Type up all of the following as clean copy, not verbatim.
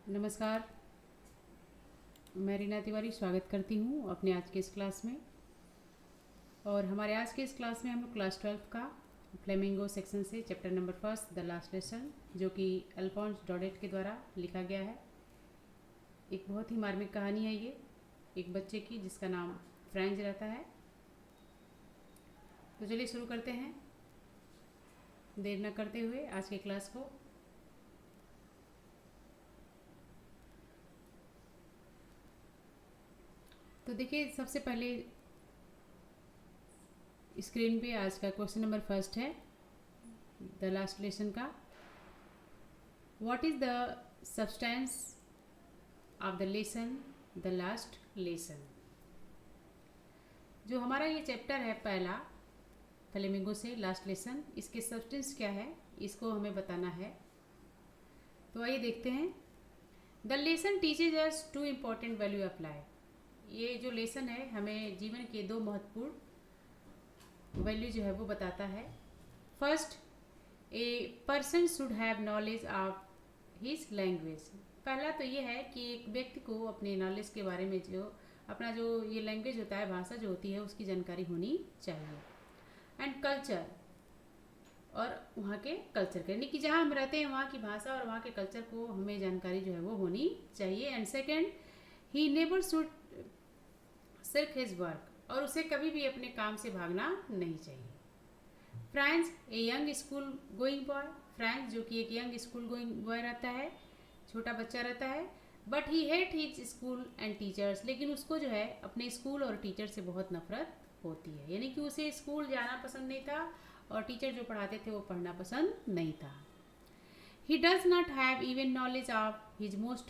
नमस्कार। मैं रीना तिवारी स्वागत करती हूँ अपने आज के इस क्लास में। और हमारे आज के इस क्लास में हम लोग क्लास 12 का फ्लेमिंगो सेक्शन से chapter number first the last lesson, जो कि अल्फोंस डॉडेट के द्वारा लिखा गया है। एक बहुत ही मार्मिक कहानी है ये, एक बच्चे की जिसका नाम फ्रेंच रहता है। तो चलिए शुरू करते हैं देर न करते हुए आज के क्लास को। तो देखिए, सबसे पहले स्क्रीन पे आज का क्वेश्चन नंबर फर्स्ट है द लास्ट लेसन का। What is the substance of the lesson the last lesson. जो हमारा ये चैप्टर है पहला फ्लेमिंगो से लास्ट लेसन, इसके सब्सटेंस क्या है इसको हमें बताना है। तो आइए देखते हैं। The lesson teaches us two important value apply. ये जो लेसन है हमें जीवन के दो महत्वपूर्ण वैल्यू जो है वो बताता है। First, a person should have knowledge of his language. पहला तो ये है कि एक व्यक्ति को अपने नॉलेज के बारे में, जो अपना जो ये लैंग्वेज होता है, भाषा जो होती है, उसकी जानकारी होनी चाहिए। एंड कल्चर, और वहाँ के कल्चर के, यानी कि जहाँ हम रहते हैं वहाँ की भाषा और वहाँ के कल्चर को हमें जानकारी जो है वो होनी चाहिए। And second, he never should सिर्फ हिज वर्क, और उसे कभी भी अपने काम से भागना नहीं चाहिए। France, a young school going boy. France जो कि एक यंग स्कूल गोइंग बॉय रहता है, छोटा बच्चा रहता है। But he hate his school and teachers, लेकिन उसको जो है अपने स्कूल और टीचर से बहुत नफरत होती है, यानी कि उसे स्कूल जाना पसंद नहीं था और टीचर जो पढ़ाते थे वो पढ़ना पसंद नहीं था। He does not have even knowledge of his most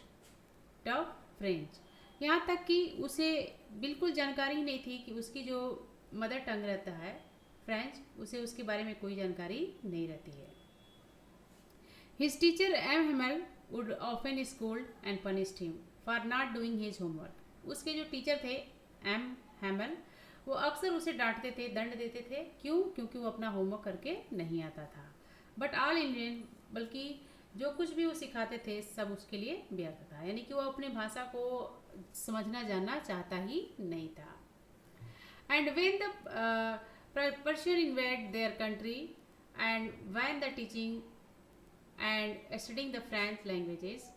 tough French. यहाँ तक कि उसे बिल्कुल जानकारी ही नहीं थी कि उसकी जो मदर टंग रहता है फ्रेंच, उसे उसके बारे में कोई जानकारी नहीं रहती है। His teacher M Hamel would often scold and punished him for not doing his homework. उसके जो टीचर थे एम हेमल, वो अक्सर उसे डांटते थे, दंड देते थे। क्यों? क्योंकि वो अपना होमवर्क करके नहीं आता था। बट ऑल इन वेन, बल्कि जो कुछ भी वो सिखाते थे सब उसके लिए व्यर्थ था, यानी कि वो अपनी भाषा को समझना जानना चाहता ही नहीं था। And when the Persian invade their country and when the teaching and studying the French languages.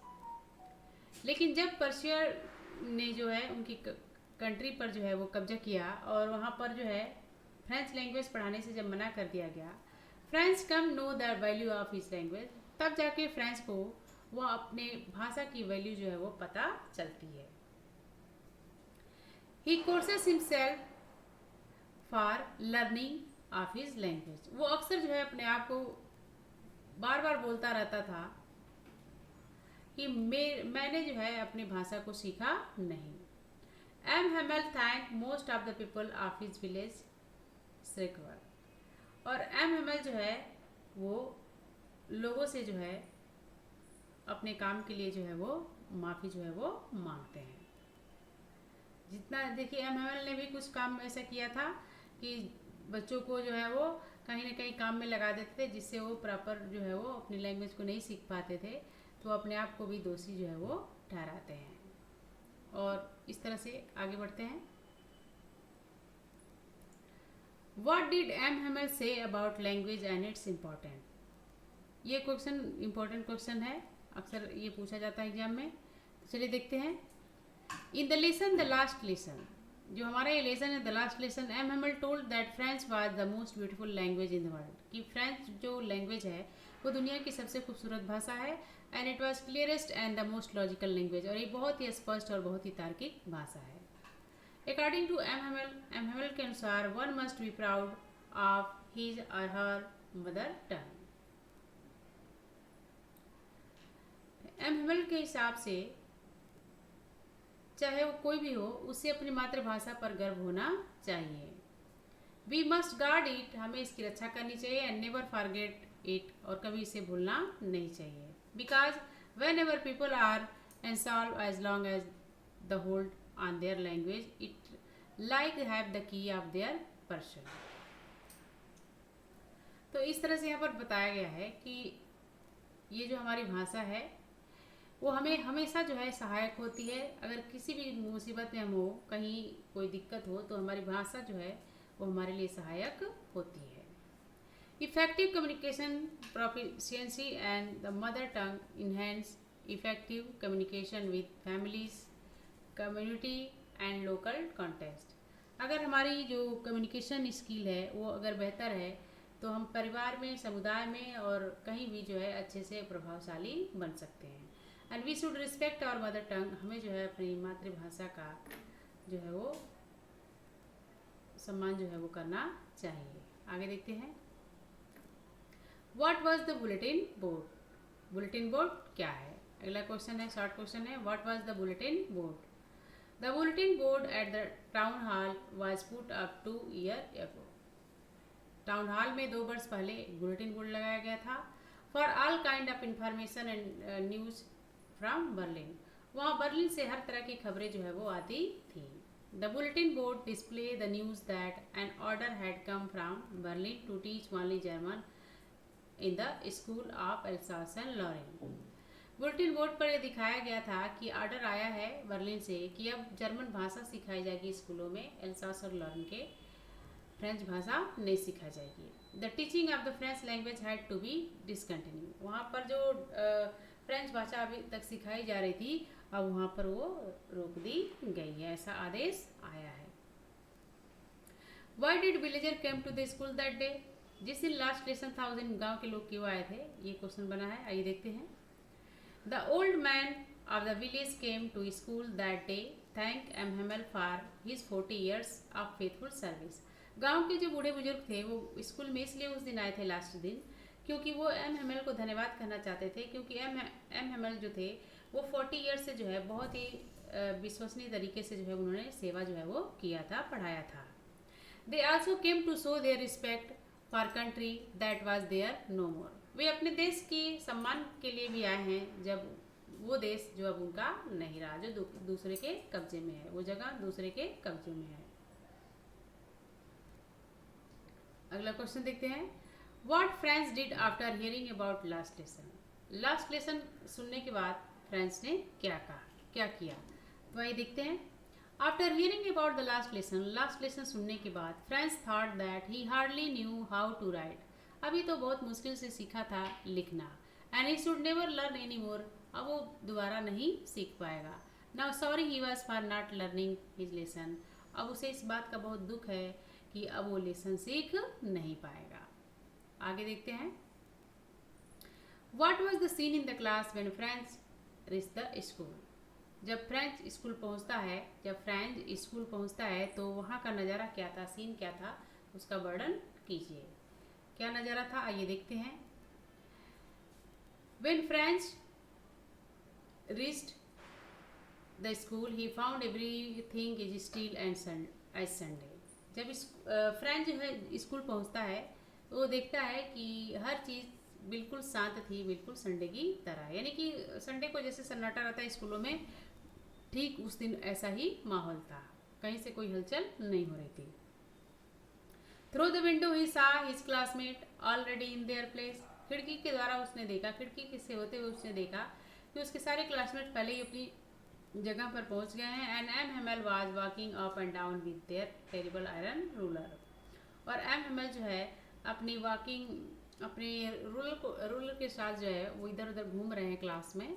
लेकिन जब पर्शिया ने जो है उनकी कंट्री पर जो है वो कब्जा किया और वहाँ पर जो है फ्रेंच लैंग्वेज पढ़ाने से जब मना कर दिया गया, French come know the value of his language, तब जाके फ्रेंच को वो अपने भाषा की वैल्यू जो है वो पता चलती है। He curses himself for learning of his language. वो अक्सर जो है अपने आप को बार बार बोलता रहता था कि मैंने जो है अपनी भाषा को सीखा नहीं। M Hamel thank most of the people of his village श्रेकवर। और एम हेमल जो है वो लोगों से जो है अपने काम के लिए जो है वो माफ़ी जो है वो मांगते हैं। जितना देखिए, एम हेमल ने भी कुछ काम ऐसा किया था कि बच्चों को जो है वो कहीं ना कहीं काम में लगा देते थे, जिससे वो प्रॉपर जो है वो अपनी लैंग्वेज को नहीं सीख पाते थे, तो अपने आप को भी दोषी जो है वो ठहराते हैं। और इस तरह से आगे बढ़ते हैं। What did M. Hamel say about language and its important? ये क्वेश्चन इम्पोर्टेंट क्वेश्चन है, अक्सर ये पूछा जाता है एग्जाम में। तो चलिए देखते हैं। In the lesson the last lesson, जो हमारा ये लेसन है the last lesson, M Hamel told that French was the most beautiful language in the world. कि फ्रेंच जो लैंग्वेज है वो दुनिया की सबसे खूबसूरत भाषा है। And it was clearest and the most logical language, और ये बहुत ही स्पष्ट और बहुत ही तार्किक भाषा है। According to M. Hamel के अनुसार one must be proud of his or her mother tongue. M Hamel के हिसाब से चाहे वो कोई भी हो, उससे अपनी मातृभाषा पर गर्व होना चाहिए। वी मस्ट गार्ड इट, हमें इसकी रक्षा करनी चाहिए। एंड नेवर फॉरगेट इट, और कभी इसे भूलना नहीं चाहिए। Because whenever people are enslaved as long as the hold on their language, it like have the key of their person. तो इस तरह से यहाँ पर बताया गया है कि ये जो हमारी भाषा है वो हमें हमेशा जो है सहायक होती है। अगर किसी भी मुसीबत में हम हो, कहीं कोई दिक्कत हो, तो हमारी भाषा जो है वो हमारे लिए सहायक होती है। Effective communication proficiency and the mother tongue enhance effective communication with families, community and local context। अगर हमारी जो कम्युनिकेशन स्किल है वो अगर बेहतर है तो हम परिवार में, समुदाय में और कहीं भी जो है अच्छे से प्रभावशाली बन सकते हैं। And we should respect our mother tongue. हमें जो है अपनी मातृभाषा का जो है वो सम्मान जो है वो करना चाहिए। आगे देखते हैं। What was the bulletin board. Bulletin board क्या है? अगला क्वेश्चन है, शॉर्ट क्वेश्चन है, what was the bulletin board. The bulletin board at the town hall was put up 2 year ago. Town hall में 2 वर्ष पहले एक बुलेटिन बोर्ड लगाया गया था। For all kind of information and news from Berlin. वहाँ Berlin से हर तरह की खबरें जो है वो आती थी। The bulletin board display the news that an order had come from Berlin to teach only German in the school of Alsace and Lorraine. Bulletin board पर यह दिखाया गया था कि ऑर्डर आया है बर्लिन से कि अब जर्मन भाषा सिखाई जाएगी स्कूलों में, एल्सास और लॉरेन के फ्रेंच भाषा नहीं सिखाई जाएगी। The teaching of the French language had to be discontinue. वहाँ पर जो फ्रेंच भाषा अभी तक सिखाई जा रही थी, अब वहाँ पर वो रोक दी गई है, ऐसा आदेश आया है। Why did villager came to the school that day. जिस दिन लास्ट लेसन था उस दिन गाँव के लोग क्यों आए थे, ये क्वेश्चन बना है, आइए देखते हैं। The old man of the village came to school that day thank M Hamel for his 40 years of faithful service. गांव के जो बूढ़े बुजुर्ग थे वो स्कूल में इसलिए उस दिन आए थे लास्ट दिन, क्योंकि वो एम हेमल को धन्यवाद करना चाहते थे, क्योंकि एम हेमल जो थे वो 40 ईयर्स से जो है बहुत ही विश्वसनीय तरीके से जो है उन्होंने सेवा जो है वो किया था, पढ़ाया था। They also came to show their respect for country that was there no more. वे अपने देश की सम्मान के लिए भी आए हैं जब वो देश जो अब उनका नहीं रहा, जो दूसरे के कब्जे में है, वो जगह दूसरे के कब्जे में है। अगला क्वेश्चन देखते हैं। What French did after hearing about last lesson. Last lesson सुनने के बाद फ्रेंच ने क्या कहा, क्या किया, तो वही देखते हैं। After hearing about the last lesson सुनने के बाद French thought that he hardly knew how to write. अभी तो बहुत मुश्किल से सीखा था लिखना। And he should never learn any more. अब वो दोबारा नहीं सीख पाएगा। Now sorry he was for not learning his lesson. अब उसे इस बात का बहुत दुख है कि अब वो लेसन सीख नहीं पाएगा। आगे देखते हैं। What was the seen in the class when French reach the school. जब फ्रेंच स्कूल पहुंचता है तो वहाँ का नज़ारा क्या था, सीन क्या था, उसका वर्णन कीजिए। क्या नज़ारा था, आइए देखते हैं। When French reached the school he found everything is still and as Sunday. जब फ्रेंच जो है स्कूल पहुंचता है तो वो देखता है कि हर चीज़ बिल्कुल शांत थी, बिल्कुल संडे की तरह। यानी कि संडे को जैसे सन्नाटा रहता है स्कूलों में, ठीक उस दिन ऐसा ही माहौल था, कहीं से कोई हलचल नहीं हो रही थी। Through the window he saw his classmate already in their place. खिड़की के द्वारा उसने देखा, खिड़की से होते हुए उसने देखा कि उसके सारे क्लासमेट पहले ही अपनी जगह पर पहुंच गए हैं। And M Hamel was walking up and down with their terrible iron ruler. और एम हेमल जो है अपनी वॉकिंग अपने रूलर के साथ जो है वो इधर उधर घूम रहे हैं क्लास में।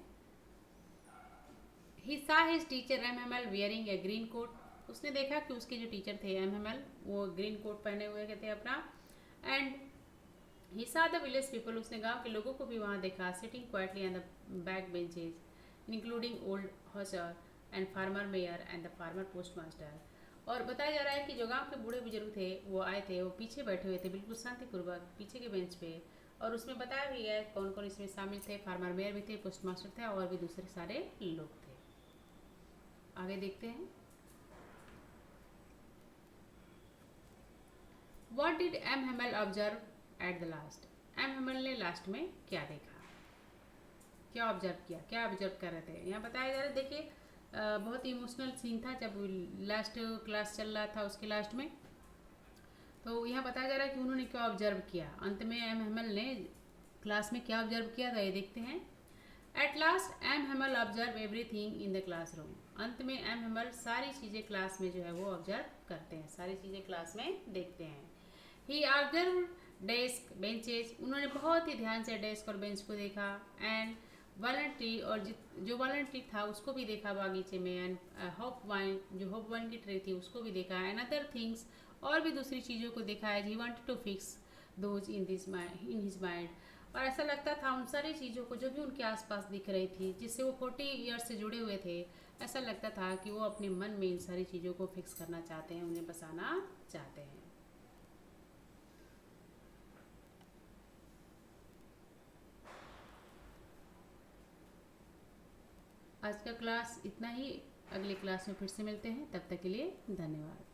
He saw his teacher M Hamel wearing a green coat. उसने देखा कि उसके जो टीचर थे एम हेमल वो ग्रीन कोट पहने हुए थे अपना। एंड ही सा द विलेज पीपल। उसने गांव के लोगों को भी वहाँ देखा, sitting quietly on the back benches including old Hauser and farmer mayor and the farmer post master. और बताया जा रहा है कि जो गांव के बूढ़े बुजुर्ग थे वो आए थे, वो पीछे बैठे हुए थे बिल्कुल शांतिपूर्वक पीछे के बेंच पे। और उसमें बताया भी है कौन कौन इसमें शामिल थे, फार्मर मेयर भी थे, पोस्ट मास्टर थे और भी दूसरे सारे लोग थे। आगे देखते हैं। What did M Hamel observe at the last. M Hamel ने लास्ट में क्या देखा, क्या ऑब्जर्व किया, क्या ऑब्जर्व कर रहे थे। यहाँ बताया जा रहा है, देखिए बहुत इमोशनल सीन था जब लास्ट क्लास चल रहा था उसके लास्ट में। तो यहाँ बताया जा रहा है कि उन्होंने क्या ऑब्जर्व किया। अंत में एम हेमल ने क्लास में क्या ऑब्जर्व किया था, ये देखते हैं। At last M Hamel observe everything in the classroom. अंत में एम हेमल सारी चीज़ें क्लास में जो है वो ऑब्जर्व करते हैं, सारी चीज़ें क्लास में देखते हैं। ही ऑब्जर्व डेस्क बेंचेज, उन्होंने बहुत ही ध्यान से डेस्क और बेंच को देखा। एंड वॉलंट्री, और जो वॉलंट्री था उसको भी देखा बागीचे में। एंड होप वाइन, जो होप वाइन की ट्री थी उसको भी देखा। एंड अदर थिंग्स, और भी दूसरी चीज़ों को देखा है। He wanted to fix those in his mind, और ऐसा लगता था उन सारी चीज़ों को जो भी उनके आसपास दिख रही थी, जिससे वो 40 ईयर्स से जुड़े हुए थे, ऐसा लगता था कि वो अपने मन में इन सारी चीज़ों को फिक्स करना चाहते हैं, उन्हें बसाना चाहते हैं। आज का क्लास इतना ही। अगले क्लास में फिर से मिलते हैं, तब तक के लिए धन्यवाद।